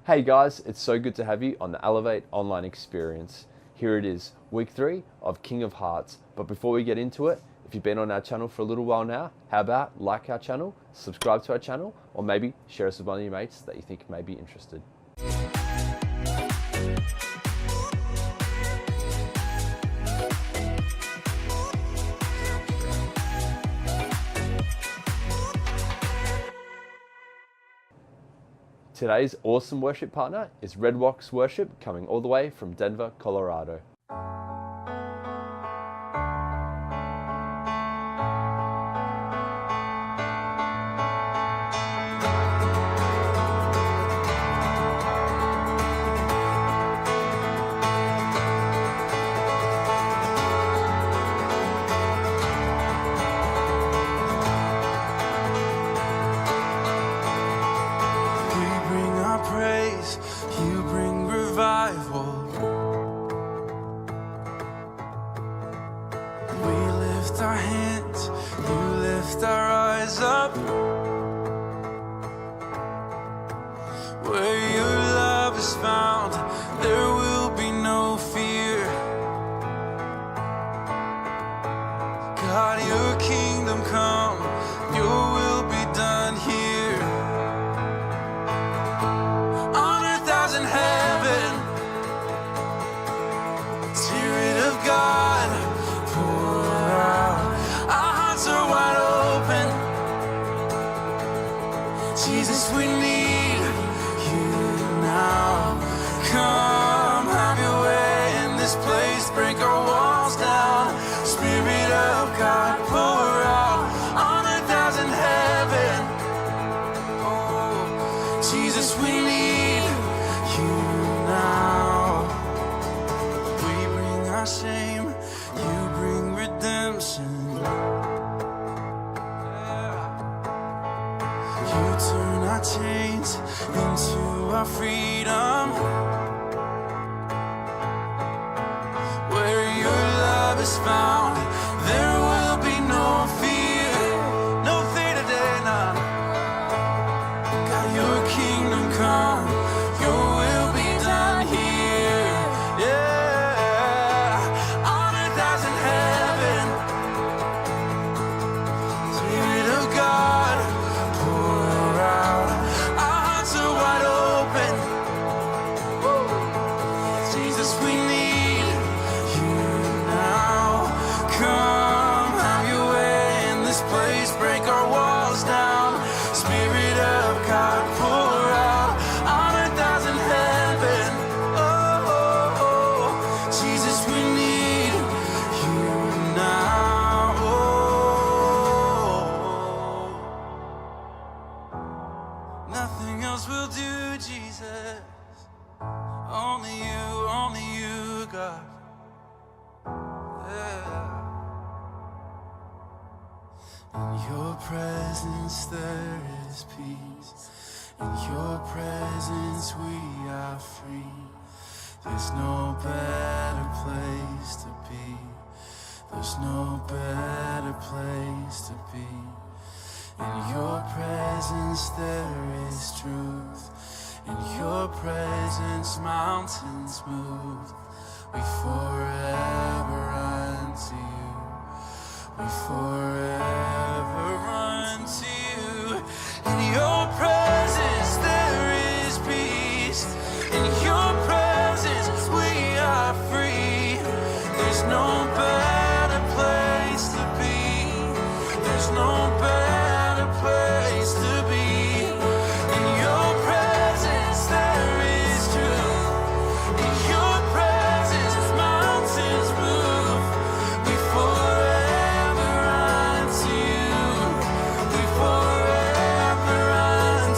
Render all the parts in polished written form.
Hey guys, it's so good to have you on the Elevate online experience. Here it is, week 3 of King of Hearts. But before we get into it, if you've been on our channel for a little while now, how about like our channel, subscribe to our channel, or maybe share us with one of your mates that you think may be interested. Today's awesome worship partner is Red Rocks Worship, coming all the way from Denver, Colorado. You bring revival. We lift our hands, you lift our eyes up. Where your love is found, there will be no fear. God, your kingdom come, your will be done here. In heaven, Spirit of God, pour out. Our hearts are wide open. Jesus, we need you now. Come, have your way in this place. Break our walls down. Spirit of God, pour out on earth as in heaven. Oh, Jesus, we need now. We bring our shame, you bring redemption. You turn our chains into our freedom. Where your love is found, there will be no fear. No fear today, nah. God, your kingdom come, your will be done here, yeah. On earth as in heaven. Spirit of God, pour out. Our hearts are wide open. Woo. Jesus, we need you now. Come, have your way in this place. Break our walls down. Spirit of God, pour out. On earth as in heaven. Oh, oh, oh. Jesus, we need you now. Oh. Nothing else will do, Jesus. Only you, God. Yeah. In your presence there is peace. In your presence we are free. There's no better place to be. There's no better place to be. In your presence there is truth. In your presence mountains move. We forever run to you. We forever run to you. In your presence there is peace. In your presence we are free. There's no better place to be. There's no better place to be. In your presence there is truth. In your presence mountains move. We forever run to you. We forever run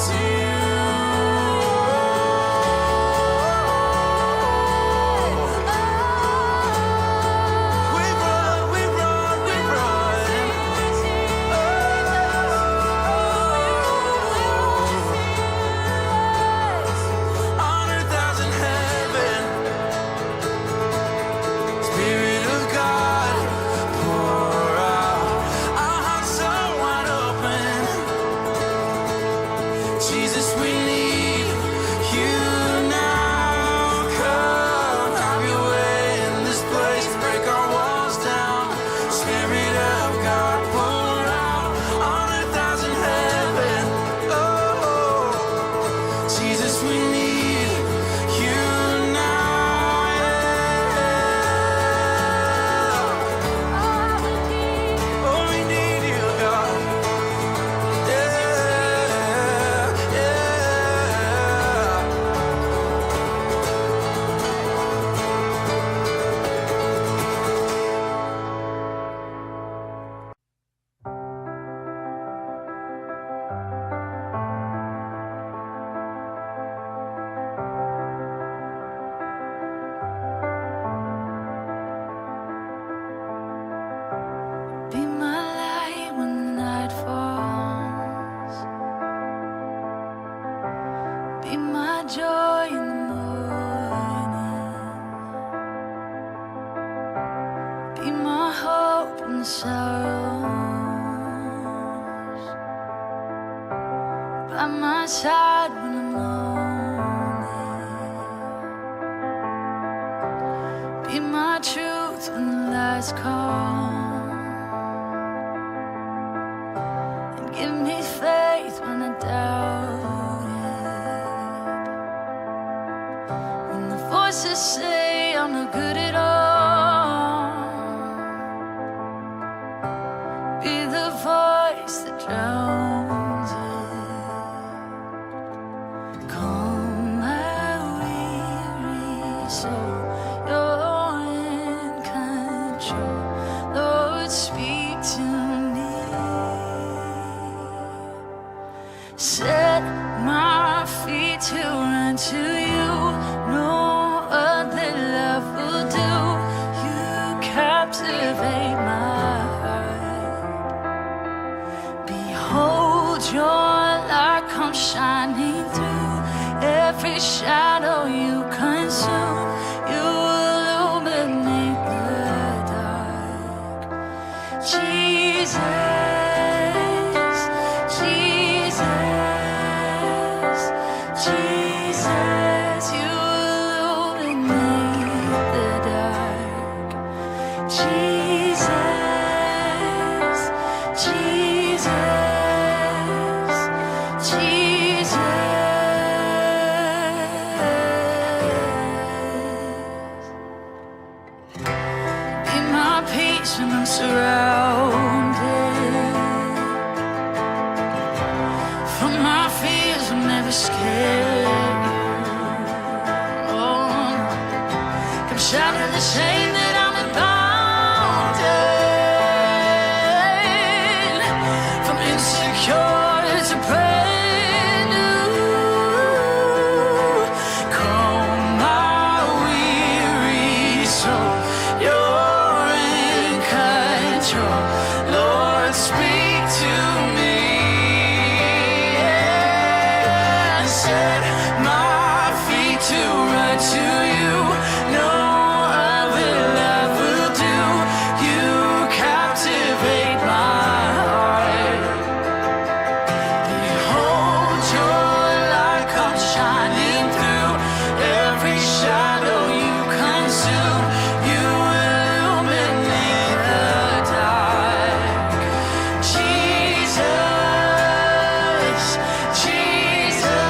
joy in the morning. Be my hope in the sorrows. By my side when I'm lonely. Be my truth when the lights come. And give me faith when I doubt it. When the voices say I'm no good at all. Be the voice that drowns it. Calm my weary soul. You're in control. Lord, speak to me. Set my feet to run to you. No other love will do. You captivate my heart. Behold, your light comes shining through every shadow you consume. You illuminate the dark. Jesus, Jesus, Jesus, you illuminate the dark. Jesus, Jesus, Jesus. Be my peace when I'm surrounded. From my fears I'm never scared. Oh, come shatter the shame that I'm bound in. From insecure to brand new. Calm my weary soul. You're in control. Lord, speak to me. Yeah. Set my feet to run to you. No other love will do. You captivate my heart. Behold, your light comes shining through every shadow you consume. You illuminate the dark. Jesus, Jesus,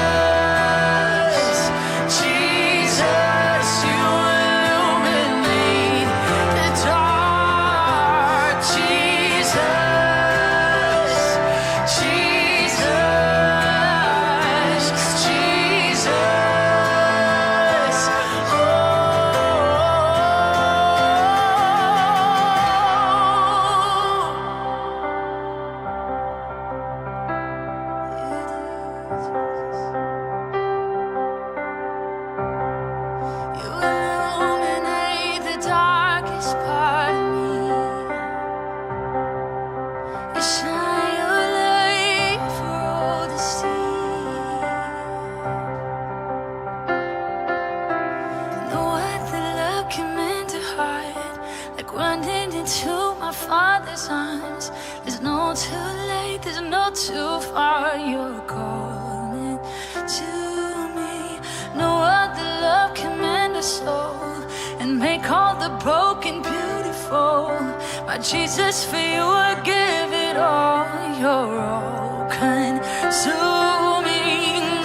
Jesus, you illuminate the dark. Jesus, Jesus, Jesus. Oh. You illuminate the darkest part of me. You shine your light for all to see. No other love can mend a heart like running into my Father's arms. There's no too late, there's no too far. You're calling to me. No other love can mend a soul and make all the broken beautiful. My Jesus, for you I give it all. You're all consuming.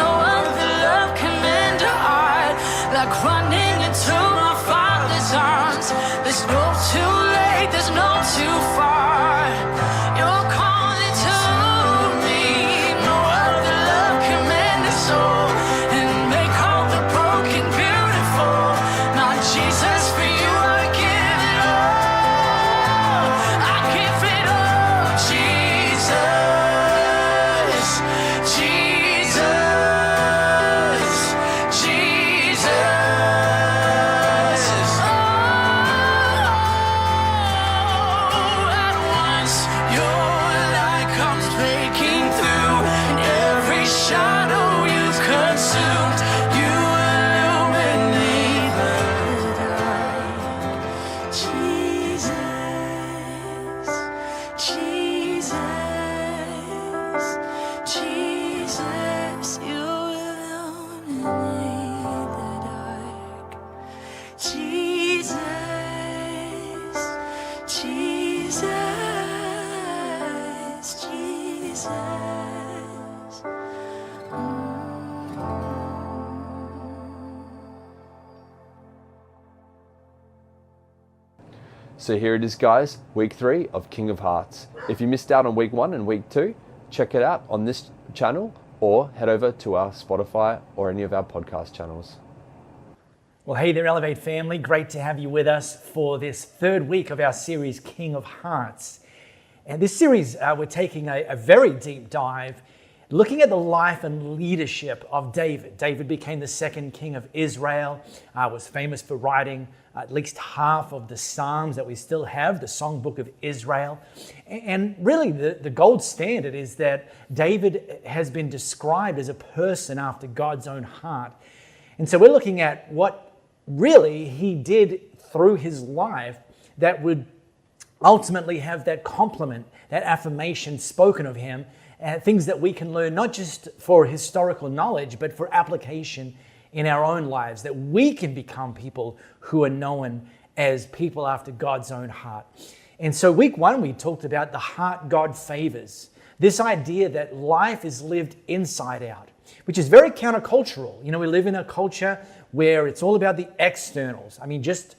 No other love can mend a heart like running into my Father's arms. There's no too late, there's no too far. You're calling to me. No other love can mend a soul and make all the broken beautiful. My Jesus, for you I give it all. I give it all, Jesus. So here it is, guys, week 3 of King of Hearts. If you missed out on week 1 and week 2, check it out on this channel or head over to our Spotify or any of our podcast channels. Well, hey there, Elevate family. Great to have you with us for this third week of our series, King of Hearts. And this series, we're taking a very deep dive, looking at the life and leadership of David. David became the second king of Israel, was famous for writing at least half of the Psalms that we still have, the Songbook of Israel. And really, the gold standard is that David has been described as a person after God's own heart. And so we're looking at what really he did through his life that would ultimately have that compliment, that affirmation spoken of him, things that we can learn not just for historical knowledge, but for application in our own lives, that we can become people who are known as people after God's own heart. And so week 1, we talked about the heart God favors, this idea that life is lived inside out, which is very countercultural. You know, we live in a culture where it's all about the externals. I mean, just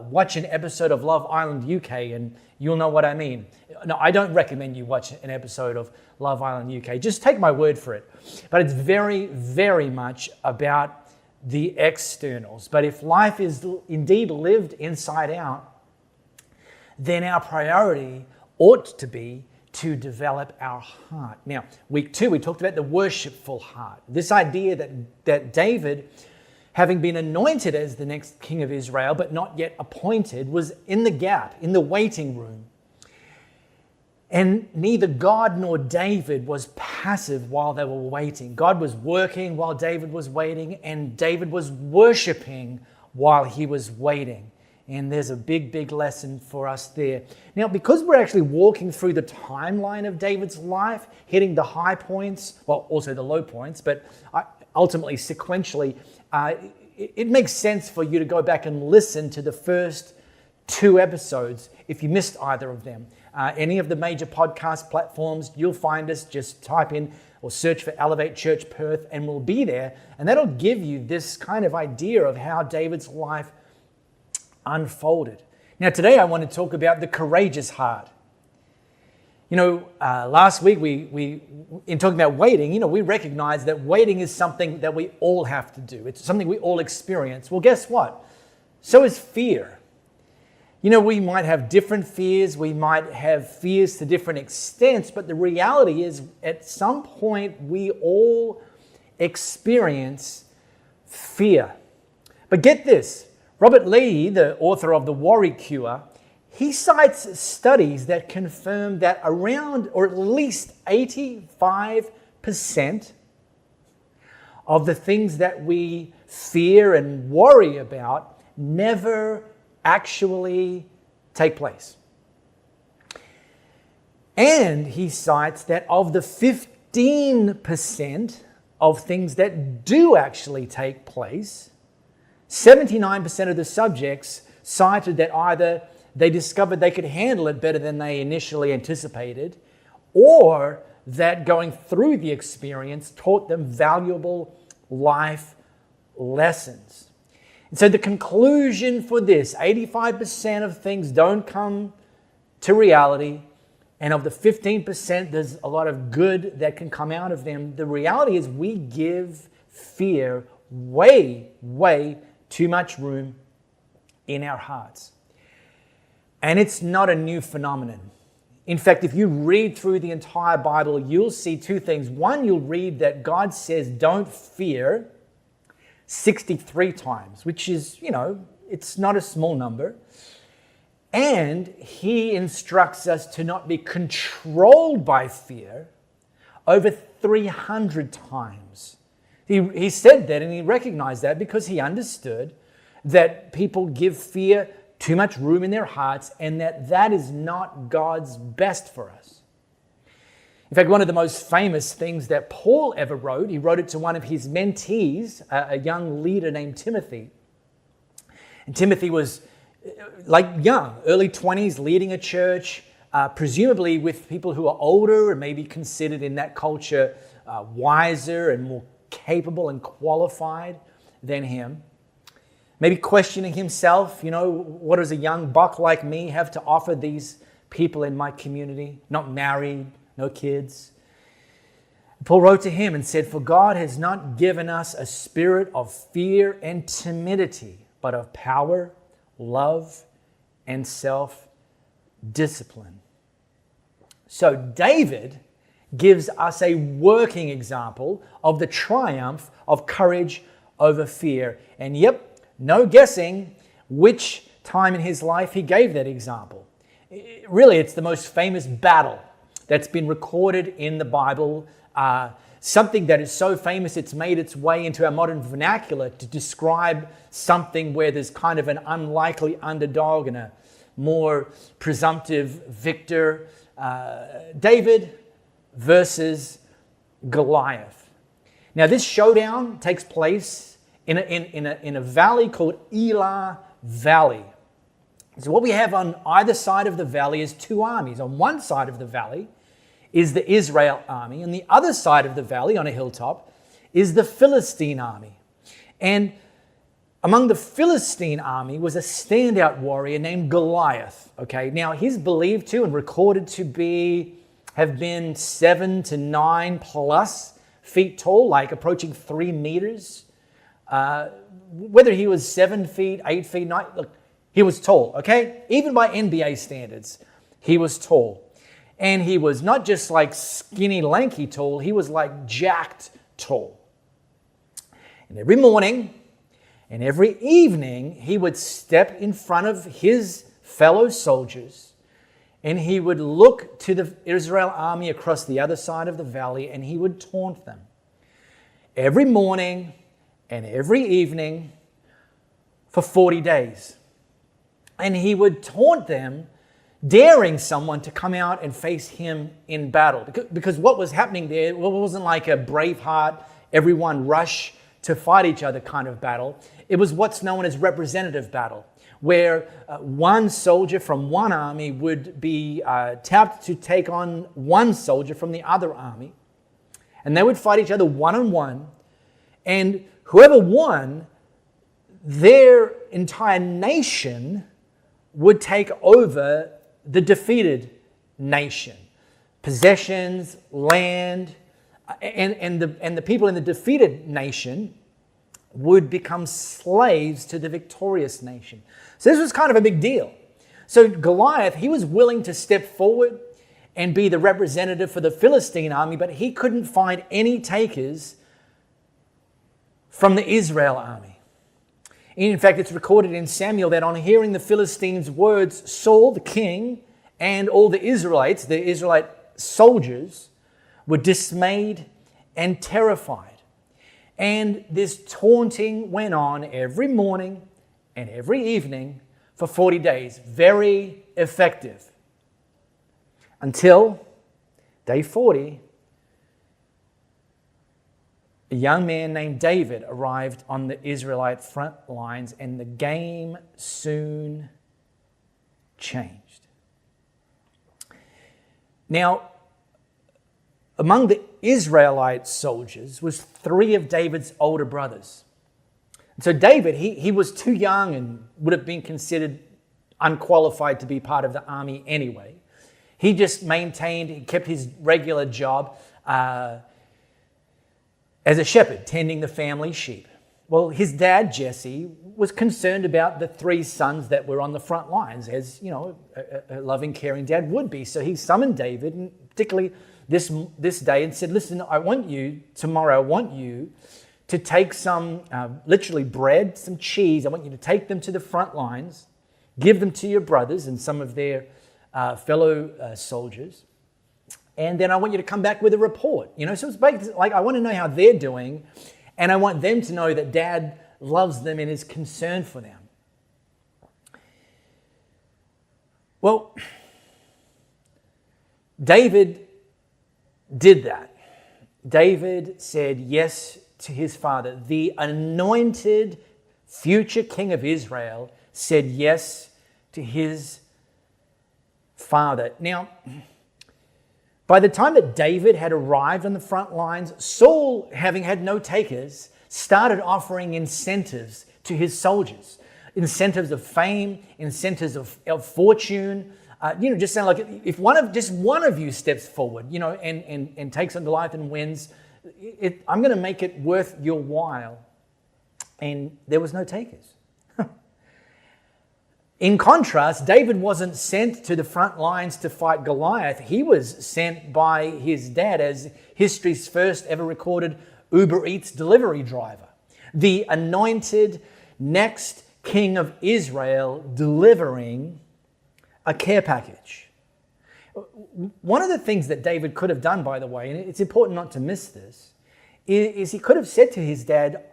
watch an episode of Love Island UK and you'll know what I mean. No, I don't recommend you watch an episode of Love Island UK. Just take my word for it. But it's very, very much about the externals. But if life is indeed lived inside out, then our priority ought to be to develop our heart. Now, week 2, we talked about the worshipful heart. This idea that David, having been anointed as the next king of Israel, but not yet appointed, was in the gap, in the waiting room. And neither God nor David was passive while they were waiting. God was working while David was waiting, and David was worshiping while he was waiting. And there's a big, big lesson for us there. Now, because we're actually walking through the timeline of David's life, hitting the high points, well, also the low points, but ultimately, sequentially, it makes sense for you to go back and listen to the first 2 episodes if you missed either of them. Any of the major podcast platforms, you'll find us. Just type in or search for Elevate Church Perth and we'll be there. And that'll give you this kind of idea of how David's life unfolded. Now, today I want to talk about the courageous heart. You know, last week we in talking about waiting, you know, we recognize that waiting is something that we all have to do. It's something we all experience. Well, guess what? So is fear. You know, we might have different fears. We might have fears to different extents, but the reality is at some point we all experience fear. But get this, Robert Lee, the author of The Worry Cure, he cites studies that confirm that around or at least 85% of the things that we fear and worry about never actually take place. And he cites that of the 15% of things that do actually take place, 79% of the subjects cited that either they discovered they could handle it better than they initially anticipated, or that going through the experience taught them valuable life lessons. And so the conclusion for this, 85% of things don't come to reality, and of the 15%, there's a lot of good that can come out of them. The reality is we give fear way, way too much room in our hearts. And it's not a new phenomenon. In fact, if you read through the entire Bible, you'll see 2 things. One, you'll read that God says, don't fear 63 times, which is, you know, it's not a small number. And he instructs us to not be controlled by fear over 300 times. He said that and he recognized that because he understood that people give fear too much room in their hearts and that is not God's best for us. In fact, one of the most famous things that Paul ever wrote, he wrote it to one of his mentees, a young leader named Timothy. And Timothy was like young, early 20s, leading a church, presumably with people who are older and maybe considered in that culture wiser and more capable and qualified than him. maybe questioning himself, what does a young buck like me have to offer these people in my community? Not married, no kids. Paul wrote to him and said, "For God has not given us a spirit of fear and timidity, but of power, love, and self-discipline." So David gives us a working example of the triumph of courage over fear. And no guessing which time in his life he gave that example. Really, it's the most famous battle that's been recorded in the Bible. Something that is so famous it's made its way into our modern vernacular to describe something where there's kind of an unlikely underdog and a more presumptive victor. David versus Goliath. Now, this showdown takes place in a valley called Elah Valley. So what we have on either side of the valley is two armies. On one side of the valley is the Israel army, and the other side of the valley on a hilltop is the Philistine army. And among the Philistine army was a standout warrior named Goliath. Okay, now he's believed to and recorded to have been 7 to 9 plus feet tall, like approaching 3 meters. Whether he was 7 feet, 8 feet, 9, look, he was tall, okay? Even by NBA standards, he was tall. And he was not just like skinny, lanky tall, he was like jacked tall. And every morning and every evening, he would step in front of his fellow soldiers and he would look to the Israel army across the other side of the valley and he would taunt them. Every morning and every evening for 40 days. And he would taunt them, daring someone to come out and face him in battle. Because what was happening there wasn't like a Braveheart, everyone rush to fight each other kind of battle. It was what's known as representative battle, where one soldier from one army would be tapped to take on one soldier from the other army. And they would fight each other one-on-one. And whoever won, their entire nation would take over the defeated nation. Possessions, land, and the people in the defeated nation would become slaves to the victorious nation. So this was kind of a big deal. So Goliath, he was willing to step forward and be the representative for the Philistine army, but he couldn't find any takers from the Israel army. In fact, it's recorded in Samuel that on hearing the Philistines' words, Saul, the king, and all the Israelite soldiers, were dismayed and terrified. And this taunting went on every morning and every evening for 40 days. Very effective. Until day 40, a young man named David arrived on the Israelite front lines, and the game soon changed. Now, among the Israelite soldiers was 3 of David's older brothers. So David, he was too young and would have been considered unqualified to be part of the army anyway. He just he kept his regular job as a shepherd, tending the family sheep. Well, his dad, Jesse, was concerned about the 3 sons that were on the front lines, as a loving, caring dad would be. So he summoned David, and particularly this day, and said, "Listen, tomorrow I want you to take some, literally bread, some cheese. I want you to take them to the front lines, give them to your brothers and some of their fellow soldiers. And then I want you to come back with a report." So it's like I want to know how they're doing, and I want them to know that Dad loves them and is concerned for them. Well, David did that. David said yes to his father. The anointed future king of Israel said yes to his father. Now, by the time that David had arrived on the front lines, Saul, having had no takers, started offering incentives to his soldiers. Incentives of fame, incentives of fortune. Just sound like if just one of you steps forward, and takes on Goliath and wins, I'm going to make it worth your while. And there was no takers. In contrast, David wasn't sent to the front lines to fight Goliath. He was sent by his dad as history's first ever recorded Uber Eats delivery driver, the anointed next king of Israel, delivering a care package. One of the things that David could have done, by the way, and it's important not to miss this, is he could have said to his dad,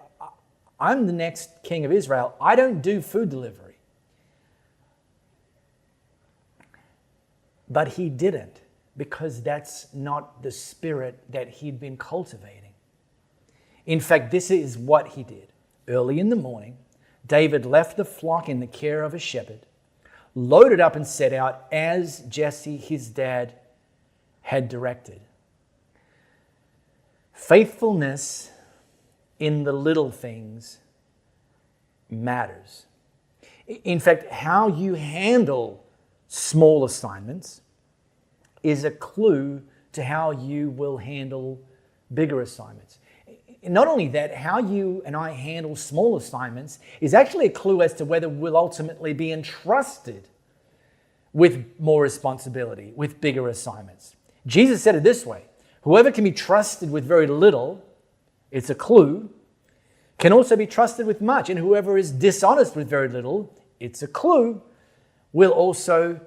I'm the next king of Israel. I don't do food delivery. But he didn't, because that's not the spirit that he'd been cultivating. In fact, this is what he did. Early in the morning, David left the flock in the care of a shepherd, loaded up and set out as Jesse, his dad, had directed. Faithfulness in the little things matters. In fact, how you handle small assignments is a clue to how you will handle bigger assignments. Not only that, how you and I handle small assignments is actually a clue as to whether we'll ultimately be entrusted with more responsibility, with bigger assignments. Jesus said it this way: whoever can be trusted with very little, it's a clue, can also be trusted with much. And whoever is dishonest with very little, it's a clue, will also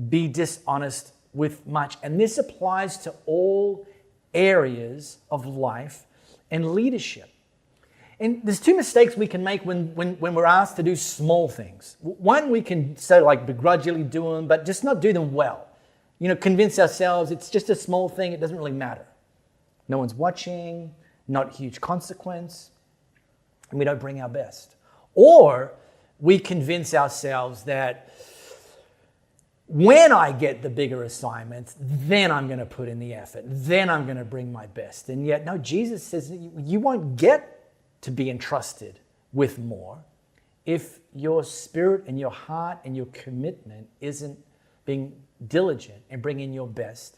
be dishonest with much. And this applies to all areas of life and leadership. And there's two mistakes we can make when we're asked to do small things. One, we can begrudgingly do them, but just not do them well. Convince ourselves it's just a small thing, it doesn't really matter. No one's watching, not huge consequence, and we don't bring our best. Or we convince ourselves that when I get the bigger assignments, then I'm going to put in the effort. Then I'm going to bring my best. And yet, no, Jesus says you won't get to be entrusted with more if your spirit and your heart and your commitment isn't being diligent and bringing your best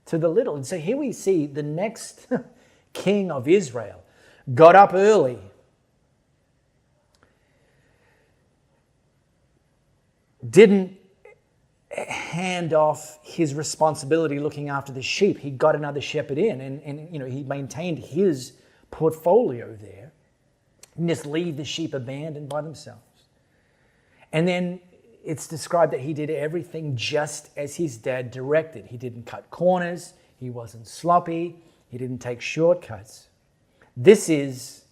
to the little. And so here we see the next king of Israel got up early, didn't hand off his responsibility looking after the sheep. He got another shepherd in, and he maintained his portfolio there. And just leave the sheep abandoned by themselves. And then it's described that he did everything just as his dad directed. He didn't cut corners. He wasn't sloppy. He didn't take shortcuts. This is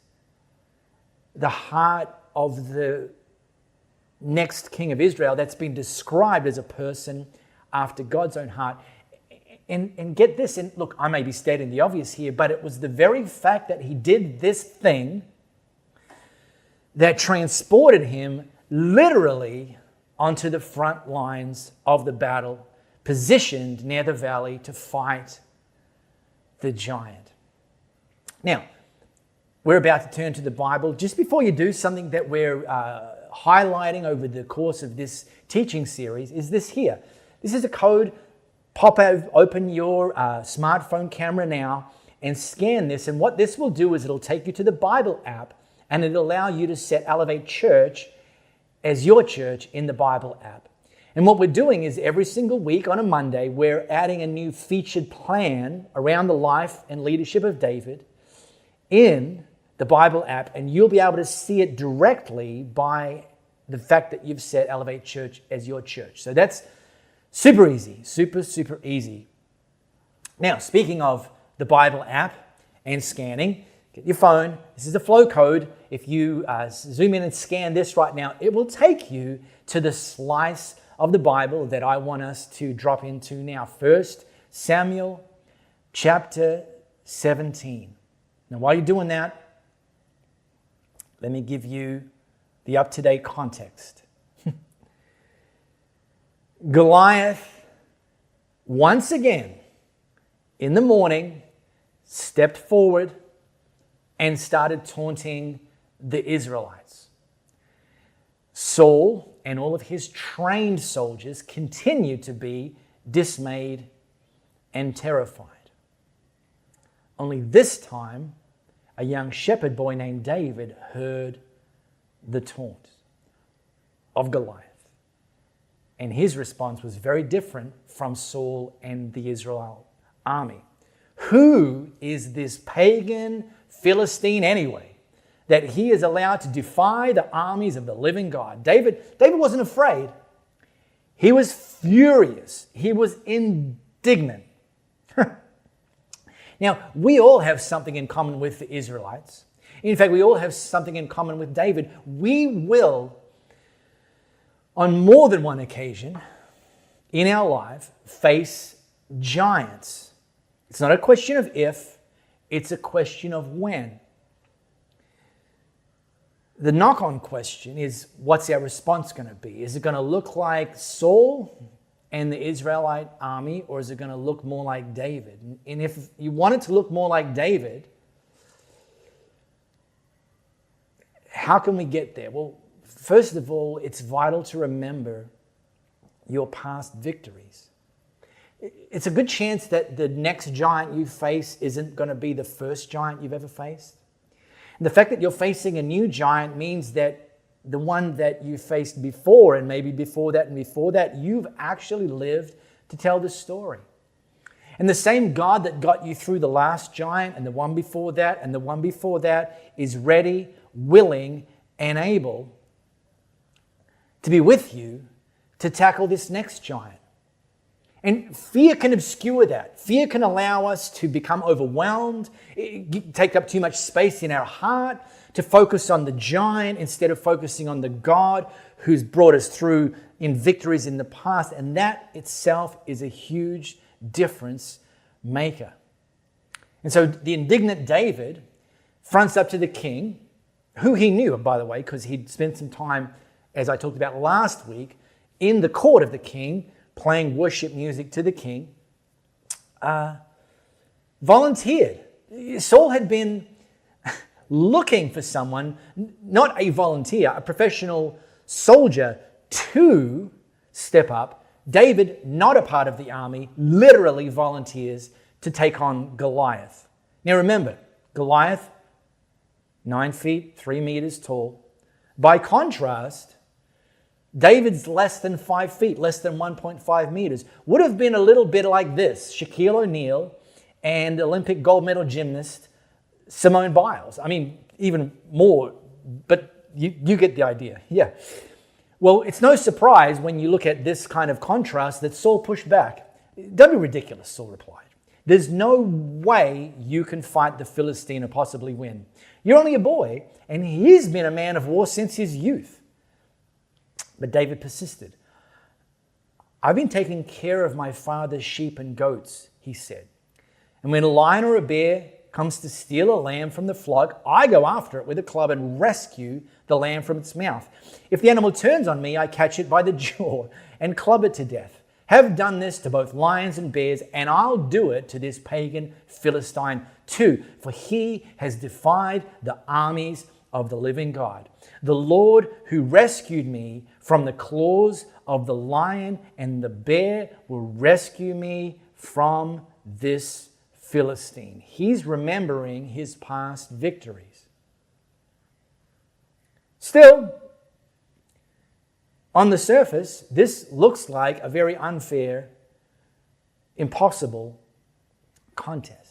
the heart of the next king of Israel that's been described as a person after God's own heart. And get this, and look, I may be stating the obvious here, but it was the very fact that he did this thing that transported him literally onto the front lines of the battle, positioned near the valley to fight the giant. Now, we're about to turn to the Bible. Just before you do, something that we're highlighting over the course of this teaching series is this here. This is a code. Open your smartphone camera now and scan this. And what this will do is it'll take you to the Bible app, and it'll allow you to set Elevate Church as your church in the Bible app. And what we're doing is every single week on a Monday, we're adding a new featured plan around the life and leadership of David in the Bible app, and you'll be able to see it directly by the fact that you've set Elevate Church as your church. So that's super easy, super easy. Now, speaking of the Bible app and scanning, get your phone. This is the flow code. If you zoom in and scan this right now, it will take you to the slice of the Bible that I want us to drop into now. 1 Samuel chapter 17. Now, while you're doing that, let me give you the up-to-date context. Goliath, once again, in the morning, stepped forward and started taunting the Israelites. Saul and all of his trained soldiers continued to be dismayed and terrified. Only this time, a young shepherd boy named David heard the taunt of Goliath. And his response was very different from Saul and the Israel army. Who is this pagan Philistine anyway, that he is allowed to defy the armies of the living God? David wasn't afraid. He was furious. He was indignant. Now, we all have something in common with the Israelites. In fact, we all have something in common with David. We will, on more than one occasion in our life, face giants. It's not a question of if, it's a question of when. The knock-on question is, what's our response going to be? Is it going to look like Saul and the Israelite army, or is it going to look more like David? And if you want it to look more like David, how can we get there? Well, first of all, it's vital to remember your past victories. It's a good chance that the next giant you face isn't going to be the first giant you've ever faced. And the fact that you're facing a new giant means that the one that you faced before, and maybe before that and before that, you've actually lived to tell the story. And the same God that got you through the last giant and the one before that and the one before that is ready, willing, and able to be with you to tackle this next giant. And fear can obscure that. Fear can allow us to become overwhelmed, take up too much space in our heart, to focus on the giant instead of focusing on the God who's brought us through in victories in the past. And that itself is a huge difference maker. And so the indignant David fronts up to the king, who he knew, by the way, because he'd spent some time, as I talked about last week, in the court of the king, playing worship music to the king, volunteered. Saul had been looking for someone, not a volunteer, a professional soldier, to step up. David, not a part of the army, literally volunteers to take on Goliath. Now remember, Goliath, 9 feet, 3 meters tall. By contrast, David's less than 5 feet, less than 1.5 meters. Would have been a little bit like this: Shaquille O'Neal and Olympic gold medal gymnast Simone Biles. I mean, even more, but you get the idea. Yeah. Well, it's no surprise when you look at this kind of contrast that Saul pushed back. Don't be ridiculous, Saul replied. There's no way you can fight the Philistine or possibly win. You're only a boy, and he's been a man of war since his youth. But David persisted. I've been taking care of my father's sheep and goats, he said. And when a lion or a bear comes to steal a lamb from the flock, I go after it with a club and rescue the lamb from its mouth. If the animal turns on me, I catch it by the jaw and club it to death. Have done this to both lions and bears, and I'll do it to this pagan Philistine too, for he has defied the armies of the living God. The Lord who rescued me from the claws of the lion and the bear will rescue me from this Philistine. He's remembering his past victories. Still, on the surface, this looks like a very unfair, impossible contest.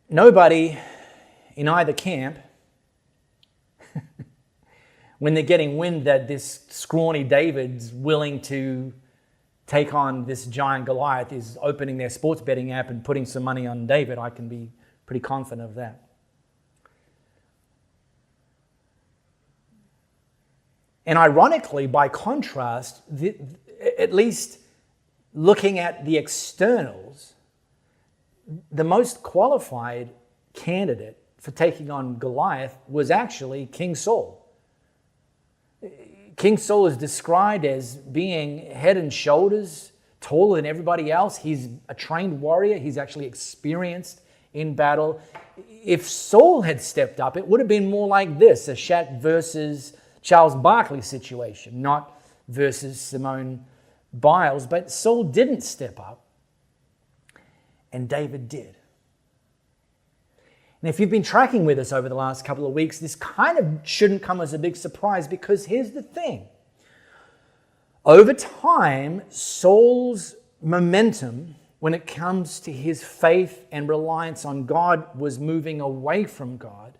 Nobody in either camp, when they're getting wind that this scrawny David's willing to take on this giant Goliath, is opening their sports betting app and putting some money on David. I can be pretty confident of that. And ironically, by contrast, at least looking at the externals, the most qualified candidate for taking on Goliath was actually King Saul. King Saul is described as being head and shoulders taller than everybody else. He's a trained warrior. He's actually experienced in battle. If Saul had stepped up, it would have been more like this, a Shaq versus Charles Barkley situation, not versus Simone Biles. But Saul didn't step up, and David did. And if you've been tracking with us over the last couple of weeks, this kind of shouldn't come as a big surprise, because here's the thing. Over time, Saul's momentum when it comes to his faith and reliance on God was moving away from God.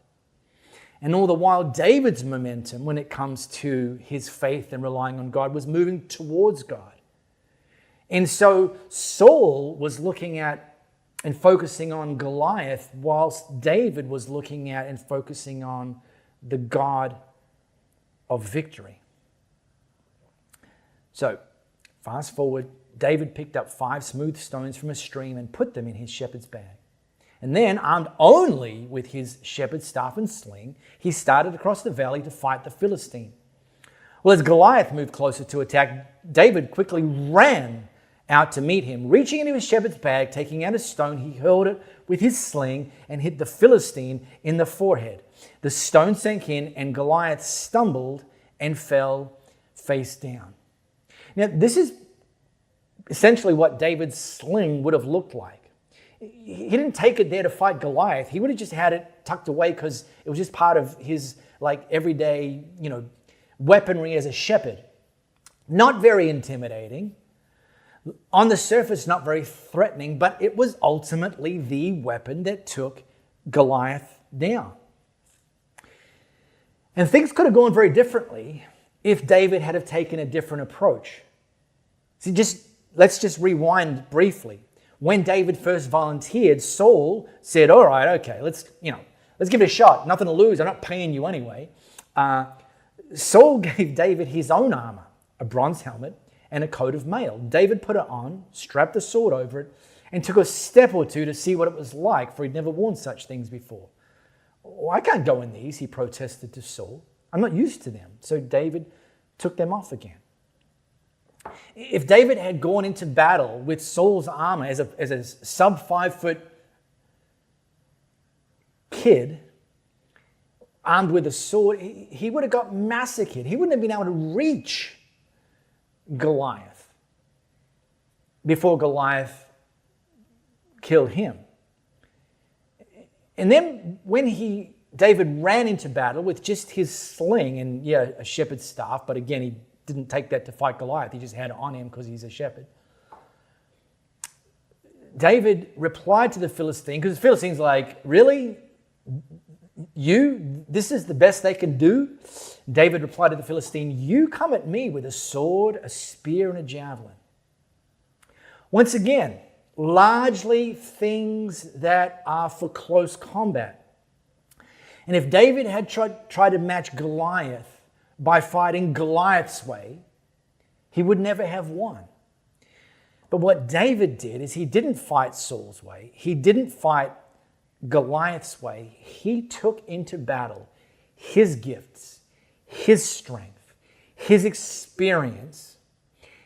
And all the while, David's momentum when it comes to his faith and relying on God was moving towards God. And so Saul was looking at and focusing on Goliath, whilst David was looking at and focusing on the God of victory. So, fast forward, David picked up 5 smooth stones from a stream and put them in his shepherd's bag. And then, armed only with his shepherd's staff and sling, he started across the valley to fight the Philistine. Well, as Goliath moved closer to attack, David quickly ran out to meet him. Reaching into his shepherd's bag, taking out a stone, he hurled it with his sling and hit the Philistine in the forehead. The stone sank in, and Goliath stumbled and fell face down. Now, this is essentially what David's sling would have looked like. He didn't take it there to fight Goliath. He would have just had it tucked away because it was just part of his everyday, weaponry as a shepherd. Not very intimidating. On the surface, not very threatening, but it was ultimately the weapon that took Goliath down. And things could have gone very differently if David had have taken a different approach. See, let's just rewind briefly. When David first volunteered, Saul said, all right, okay, let's give it a shot. Nothing to lose. I'm not paying you anyway. Saul gave David his own armor, a bronze helmet and a coat of mail. David put it on, strapped the sword over it, and took a step or two to see what it was like, for he'd never worn such things before. Oh, I can't go in these, he protested to Saul. I'm not used to them. So David took them off again. If David had gone into battle with Saul's armor as a sub 5 foot kid, armed with a sword, he would have got massacred. He wouldn't have been able to reach Goliath before Goliath killed him. And then when David ran into battle with just his sling and a shepherd's staff, but again, he didn't take that to fight Goliath. He just had it on him because he's a shepherd. David replied to the Philistine, because the Philistine's like, really? This is the best they can do? David replied to the Philistine, you come at me with a sword, a spear, and a javelin. Once again, largely things that are for close combat. And if David had tried to match Goliath by fighting Goliath's way, he would never have won. But what David did is he didn't fight Saul's way. He didn't fight Goliath's way. He took into battle his gifts, his strength, his experience,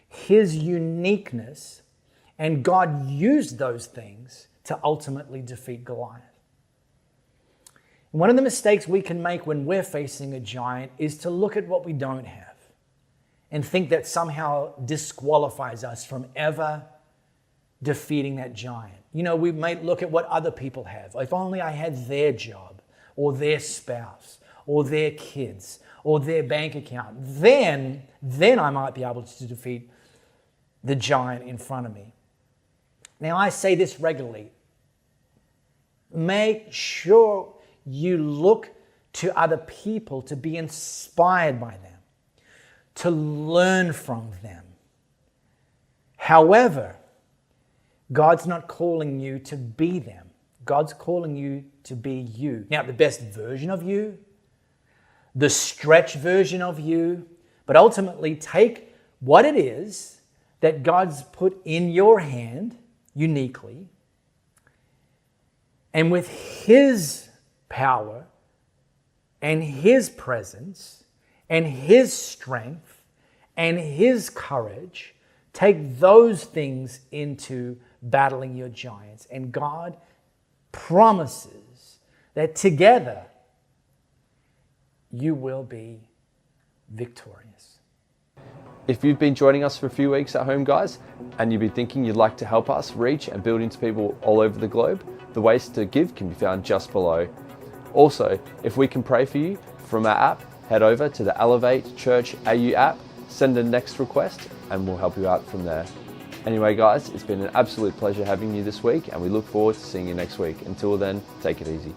his uniqueness, and God used those things to ultimately defeat Goliath. One of the mistakes we can make when we're facing a giant is to look at what we don't have and think that somehow disqualifies us from ever defeating that giant. We might look at what other people have. If only I had their job or their spouse or their kids or their bank account, then I might be able to defeat the giant in front of me. Now, I say this regularly. Make sure you look to other people to be inspired by them, to learn from them. However, God's not calling you to be them. God's calling you to be you. Now, the best version of you, the stretch version of you, but ultimately take what it is that God's put in your hand uniquely, and with His power and His presence and His strength and His courage, take those things into battling your giants. And God promises that together you will be victorious. If you've been joining us for a few weeks at home, guys, and you've been thinking you'd like to help us reach and build into people all over the globe, the ways to give can be found just below. Also, if we can pray for you from our app, head over to the Elevate Church AU app, send a next request, and we'll help you out from there. Anyway, guys, it's been an absolute pleasure having you this week, and we look forward to seeing you next week. Until then, take it easy.